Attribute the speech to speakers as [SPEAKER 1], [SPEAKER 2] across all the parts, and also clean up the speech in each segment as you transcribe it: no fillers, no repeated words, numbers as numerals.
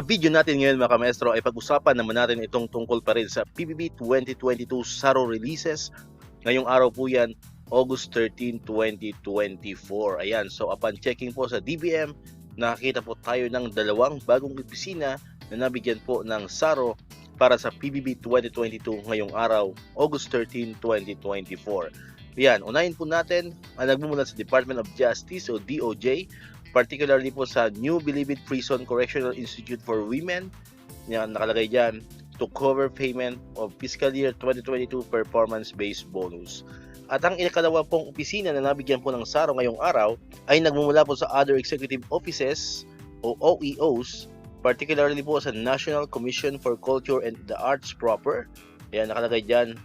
[SPEAKER 1] video natin ngayon mga kamaestro ay pag-usapan naman natin itong tungkol pa rin sa PBB 2022 SARO releases. Ngayong araw po yan, August 13, 2024. Ayan, so upon checking po sa DBM, nakakita po tayo ng dalawang bagong opisina na nabigyan po ng SARO para sa PBB 2022 ngayong araw, August 13, 2024. Ayan, unahin po natin ang nagmumula sa Department of Justice o DOJ, particularly po sa New Bilibid Prison Correctional Institute for Women. Yan, nakalagay dyan, to cover payment of fiscal year 2022 performance-based bonus. At ang ikalawa pong opisina na nabigyan po ng SARO ngayong araw ay nagmumula po sa other executive offices o OEOs, particularly po sa National Commission for Culture and the Arts proper. Yan, nakalagay dyan,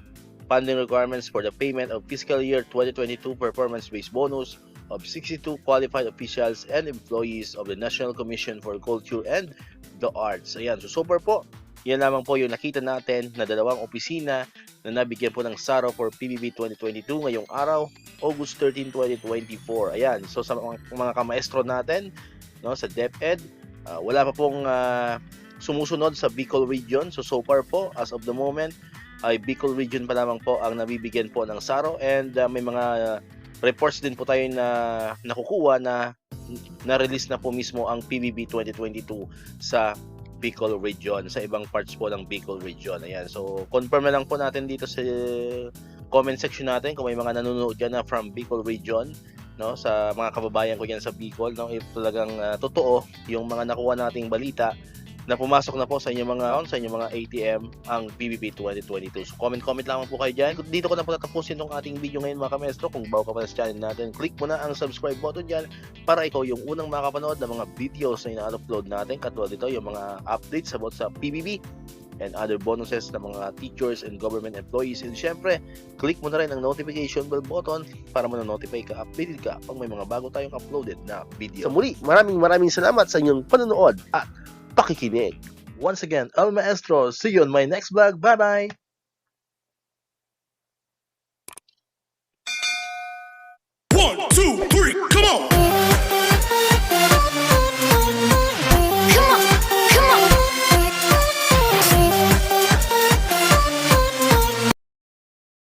[SPEAKER 1] funding requirements for the payment of fiscal year 2022 performance-based bonus of 62 qualified officials and employees of the National Commission for Culture and the Arts. Ayan, so super po. Yan lamang po yung nakita natin na dalawang opisina na nabigyan po ng SARO for PBB 2022 ngayong araw, August 13, 2024. Ayan, so sa mga kamaestro natin, no, sa DepEd, wala pa pong sumusunod sa Bicol Region. So far po, as of the moment, ay Bicol Region pa lamang po ang nabibigyan po ng SARO, and may mga reports din po tayo na nakukuha na na-release na po mismo ang PBB 2022 sa Bicol Region, sa ibang parts po ng Bicol Region. Ayan, so confirm na lang po natin dito sa comment section natin kung may mga nanonood dyan na from Bicol Region, no, sa mga kababayan ko dyan sa Bicol, no, if talagang totoo yung mga nakuha nating balita na pumasok na po sa inyong mga ATM ang PBB 2022. So comment lamang po kayo dyan. Dito ko na po tatapusin itong ating video ngayon mga kamestro. Kung bago ka pa sa channel natin, click mo na ang subscribe button dyan para ikaw yung unang makapanood ng mga videos na ina-upload natin. Katulad dito yung mga updates about sa PBB and other bonuses ng mga teachers and government employees. And syempre, click mo na rin ang notification bell button para ma-notify ka, updated ka pag may mga bago tayong uploaded na video. So muli, maraming salamat sa inyong panonood at pakikinig. Once again, El Maestro. See you on my next vlog. Bye-bye!
[SPEAKER 2] 1, 2